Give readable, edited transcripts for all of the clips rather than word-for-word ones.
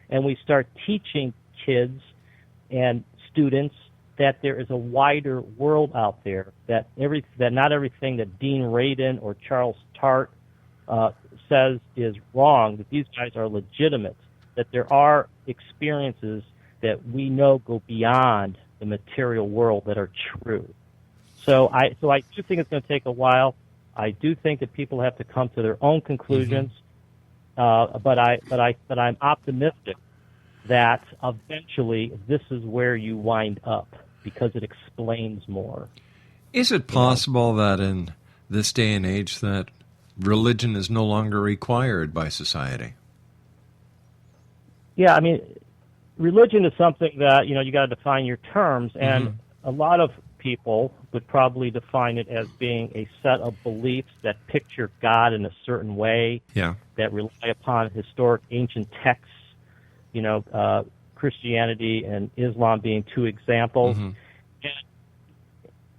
and we start teaching kids and students that there is a wider world out there, that not everything that Dean Radin or Charles Tart says is wrong, that these guys are legitimate, that there are experiences that we know go beyond the material world that are true. So I do think it's going to take a while. I do think that people have to come to their own conclusions, but I'm optimistic that eventually this is where you wind up because it explains more. Is it possible that in this day and age that religion is no longer required by society? Yeah, I mean, religion is something that, you got to define your terms, and a lot of people would probably define it as being a set of beliefs that picture God in a certain way, that rely upon historic ancient texts, Christianity and Islam being two examples. And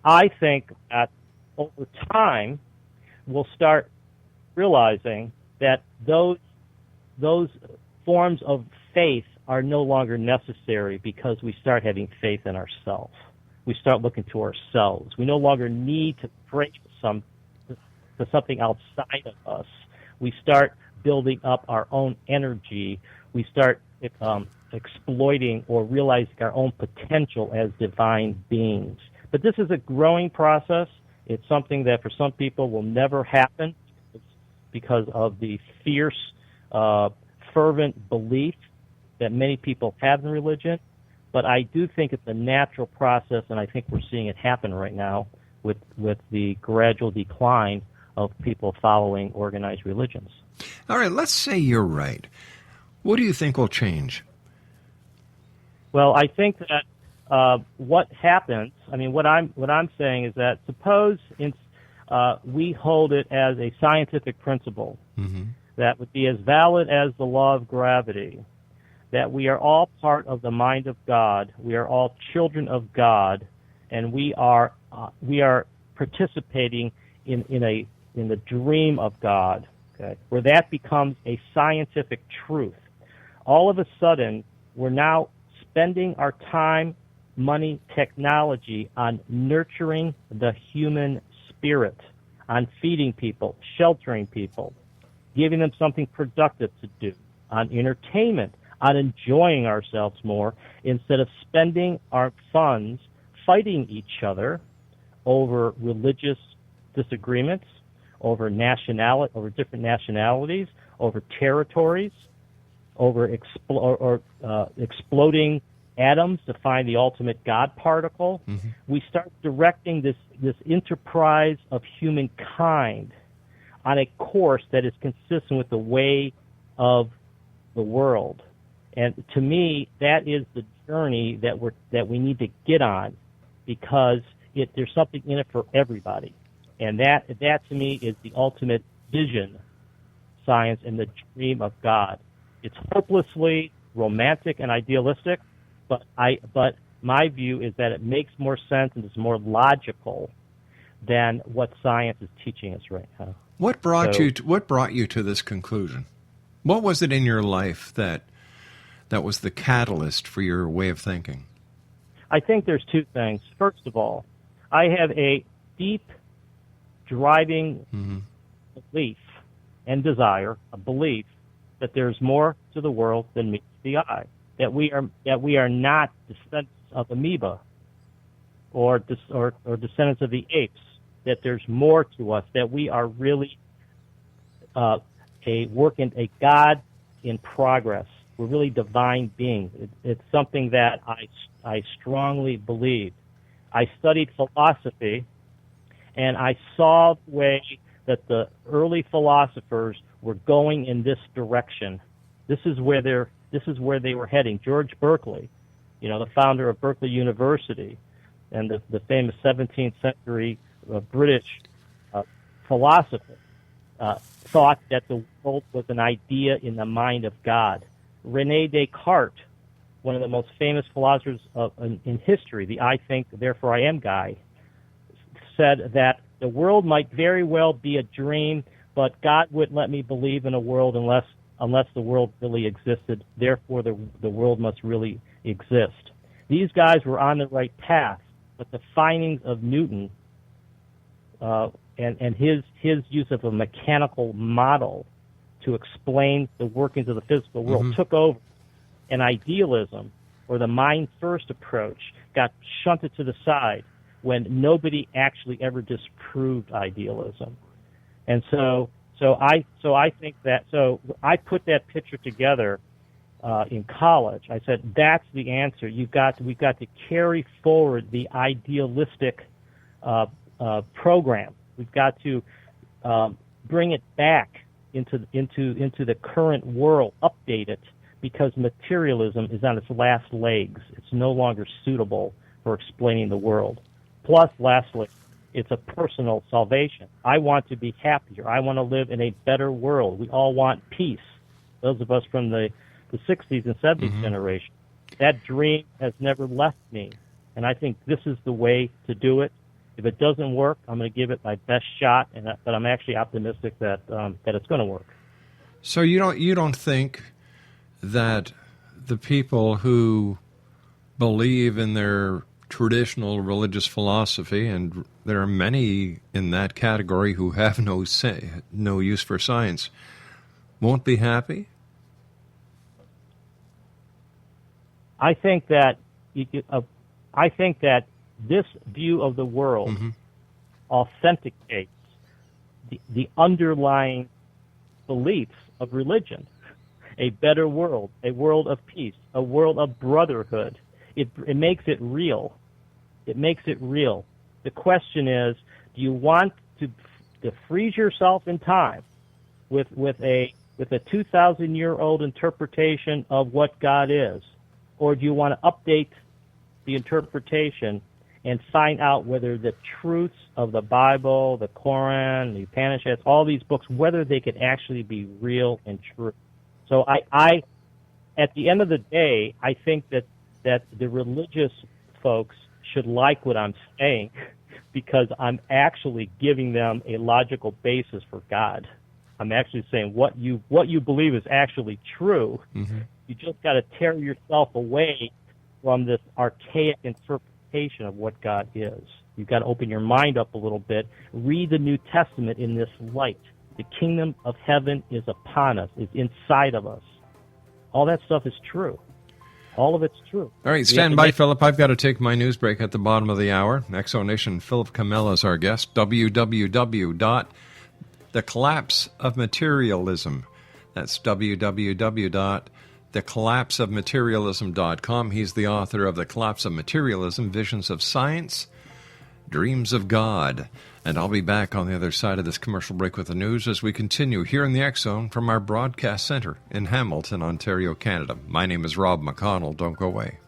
I think that over time we'll start realizing that those forms of faith are no longer necessary because we start having faith in ourselves. We start looking to ourselves. We no longer need to pray to something outside of us. We start building up our own energy. We start exploiting or realizing our own potential as divine beings. But this is a growing process. It's something that for some people will never happen because of the fierce, fervent belief that many people have in religion. But I do think it's a natural process, and I think we're seeing it happen right now with the gradual decline of people following organized religions. All right, let's say you're right. What do you think will change? Well, I think that what happens, what I'm saying is that suppose we hold it as a scientific principle that would be as valid as the law of gravity, that we are all part of the mind of God, we are all children of God, and we are participating in the dream of God, okay, where that becomes a scientific truth. All of a sudden, we're now spending our time, money, technology on nurturing the human spirit, on feeding people, sheltering people, giving them something productive to do, on entertainment, on enjoying ourselves more, instead of spending our funds fighting each other over religious disagreements, over different nationalities, over territories, over exploding atoms to find the ultimate God particle. We start directing this enterprise of humankind on a course that is consistent with the way of the world. And to me, that is the journey that we need to get on, because there's something in it for everybody. And that to me is the ultimate vision, science, and the dream of God. It's hopelessly romantic and idealistic, but my view is that it makes more sense and is more logical than what science is teaching us right now. What brought you to this conclusion? What was it in your life that was the catalyst for your way of thinking? I think there's two things. First of all, I have a deep driving belief and desire, a belief that there's more to the world than meets the eye. That we are not descendants of amoeba or descendants of the apes. That there's more to us. That we are really a God in progress. We're really divine beings. It's something that I strongly believe. I studied philosophy, and I saw the way that the early philosophers were going in this direction. This is where they were heading. George Berkeley, the founder of Berkeley University, and the famous 17th century British philosopher, thought that the world was an idea in the mind of God. René Descartes, one of the most famous philosophers in history, the I think, therefore I am guy, said that the world might very well be a dream, but God wouldn't let me believe in a world unless unless the world really existed. Therefore, the world must really exist. These guys were on the right path, but the findings of Newton and his use of a mechanical model to explain the workings of the physical world took over, and idealism, or the mind-first approach, got shunted to the side when nobody actually ever disproved idealism. And so I think that, so I put that picture together in college. I said, that's the answer. We've got to carry forward the idealistic program. We've got to bring it back into the current world, update it, because materialism is on its last legs. It's no longer suitable for explaining the world. Plus, lastly, it's a personal salvation. I want to be happier. I want to live in a better world. We all want peace. Those of us from the 60s and 70s generation. That dream has never left me, and I think this is the way to do it. If it doesn't work, I'm going to give it my best shot, but I'm actually optimistic that it's going to work. So you don't think that the people who believe in their traditional religious philosophy, and there are many in that category who have no use for science, won't be happy? I think that this view of the world authenticates the underlying beliefs of religion. A better world, a world of peace, a world of brotherhood. It makes it real. It makes it real. The question is, do you want to freeze yourself in time with a 2,000-year-old interpretation of what God is, or do you want to update the interpretation and find out whether the truths of the Bible, the Quran, the Upanishads, all these books, whether they could actually be real and true? So I at the end of the day, I think that the religious folks should like what I'm saying, because I'm actually giving them a logical basis for God. I'm actually saying what you believe is actually true. You just got to tear yourself away from this archaic interpretation of what God is. You've got to open your mind up a little bit. Read the New Testament in this light. The kingdom of heaven is upon us, is inside of us. All that stuff is true. All of it's true. All right, stand by, Philip. I've got to take my news break at the bottom of the hour. Exonation, Philip Comella is our guest. www.thecollapseofmaterialism. That's www.thecollapseofmaterialism.com. He's the author of The Collapse of Materialism, Visions of Science, Dreams of God. And I'll be back on the other side of this commercial break with the news as we continue here in the X Zone from our broadcast center in Hamilton, Ontario, Canada. My name is Rob McConnell. Don't go away.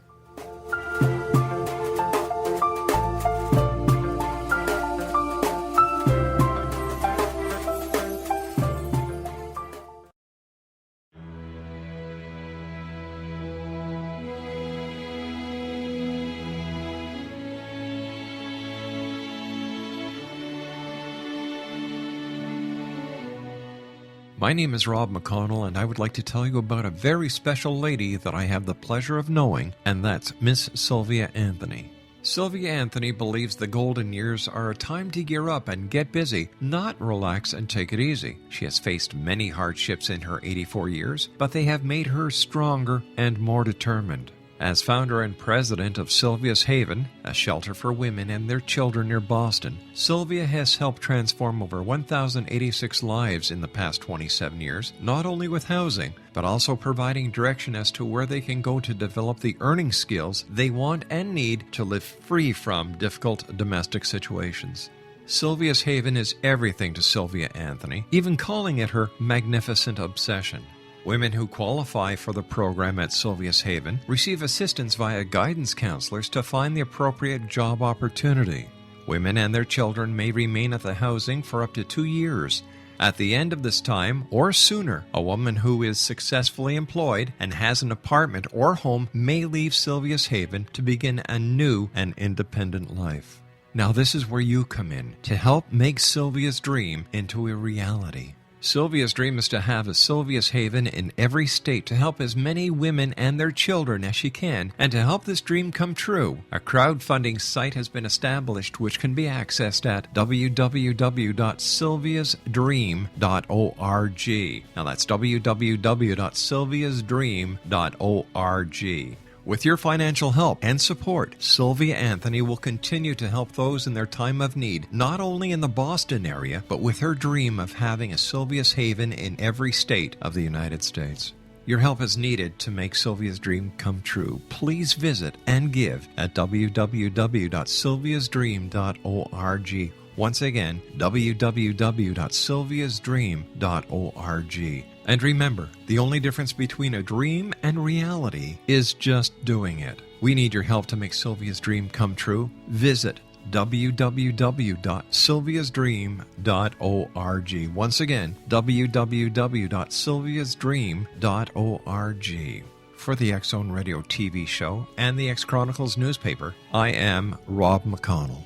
My name is Rob McConnell, and I would like to tell you about a very special lady that I have the pleasure of knowing, and that's Miss Sylvia Anthony. Sylvia Anthony believes the golden years are a time to gear up and get busy, not relax and take it easy. She has faced many hardships in her 84 years, but they have made her stronger and more determined. As founder and president of Sylvia's Haven, a shelter for women and their children near Boston, Sylvia has helped transform over 1,086 lives in the past 27 years, not only with housing, but also providing direction as to where they can go to develop the earning skills they want and need to live free from difficult domestic situations. Sylvia's Haven is everything to Sylvia Anthony, even calling it her magnificent obsession. Women who qualify for the program at Sylvia's Haven receive assistance via guidance counselors to find the appropriate job opportunity. Women and their children may remain at the housing for up to 2 years. At the end of this time, or sooner, a woman who is successfully employed and has an apartment or home may leave Sylvia's Haven to begin a new and independent life. Now this is where you come in to help make Sylvia's dream into a reality. Sylvia's dream is to have a Sylvia's Haven in every state to help as many women and their children as she can, and to help this dream come true. A crowdfunding site has been established which can be accessed at www.sylviasdream.org. Now that's www.sylviasdream.org. With your financial help and support, Sylvia Anthony will continue to help those in their time of need, not only in the Boston area, but with her dream of having a Sylvia's Haven in every state of the United States. Your help is needed to make Sylvia's dream come true. Please visit and give at www.sylviasdream.org. Once again, www.sylviasdream.org. And remember, the only difference between a dream and reality is just doing it. We need your help to make Sylvia's dream come true. Visit www.sylviasdream.org. Once again, www.sylviasdream.org. For the X Zone Radio TV show and the X Chronicles newspaper, I am Rob McConnell.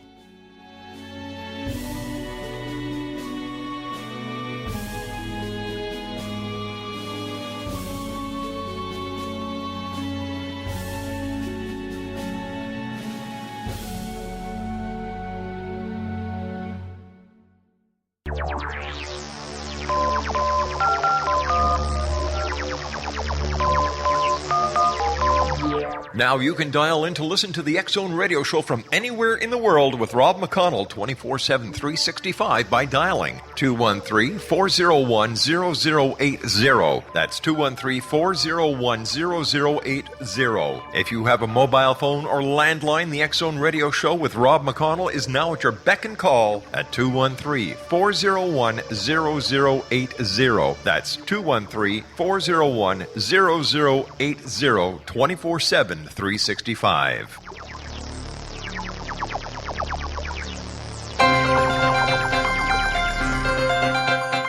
Now you can dial in to listen to the X Zone Radio Show from anywhere in the world with Rob McConnell 24/7, 365 by dialing 213-401-0080. That's 213-401-0080. If you have a mobile phone or landline, the X Zone Radio Show with Rob McConnell is now at your beck and call at 213-401-0080. That's 213-401-0080, 24/7, 365.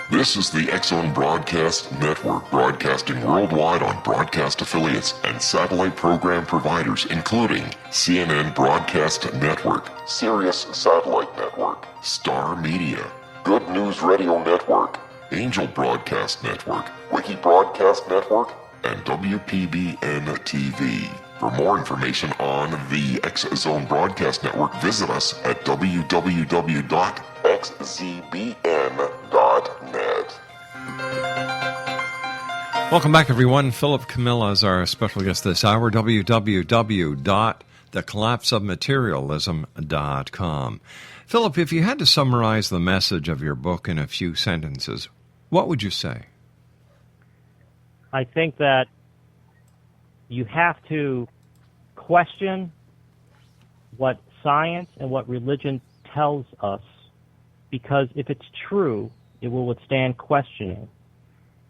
This is the X Zone Broadcast Network, broadcasting worldwide on broadcast affiliates and satellite program providers, including CNN Broadcast Network, Sirius Satellite Network, Star Media, Good News Radio Network, Angel Broadcast Network, Wiki Broadcast Network, and WPBN TV. For more information on the X Zone Broadcast Network, visit us at www.xzbn.net. Welcome back, everyone. Philip Comella is our special guest this hour. www.thecollapseofmaterialism.com. Philip, if you had to summarize the message of your book in a few sentences, what would you say? I think that you have to question what science and what religion tells us, because if it's true, it will withstand questioning.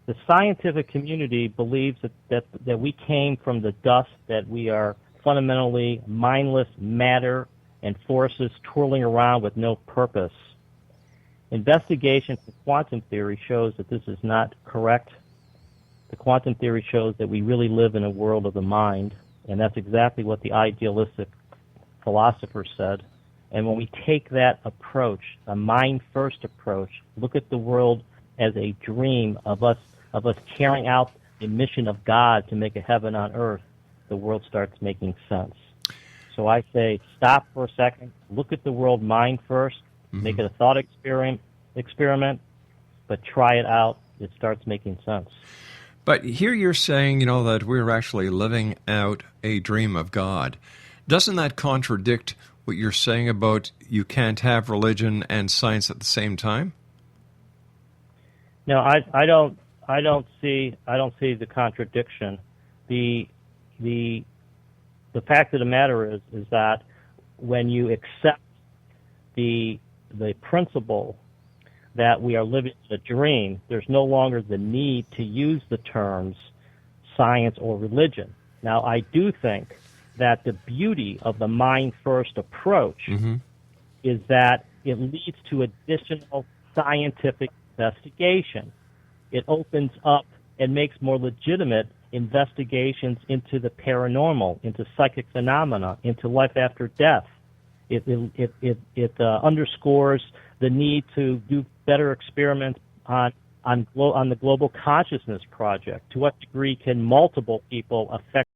The scientific community believes that we came from the dust, that we are fundamentally mindless matter and forces twirling around with no purpose. Investigation from quantum theory shows that this is not correct. The quantum theory shows that we really live in a world of the mind, and that's exactly what the idealistic philosopher said. And when we take that approach, a mind-first approach, look at the world as a dream of us carrying out the mission of God to make a heaven on earth, the world starts making sense. So I say, stop for a second, look at the world mind first, make it a thought experiment, but try it out. It starts making sense. But here you're saying, that we're actually living out a dream of God. Doesn't that contradict what you're saying about you can't have religion and science at the same time? No, I don't see the contradiction. The fact of the matter is that when you accept the principle that we are living a dream, there's no longer the need to use the terms science or religion. Now, I do think that the beauty of the mind-first approach is that it leads to additional scientific investigation. It opens up and makes more legitimate investigations into the paranormal, into psychic phenomena, into life after death. It underscores the need to do better experiments on on the Global Consciousness Project. To what degree can multiple people affect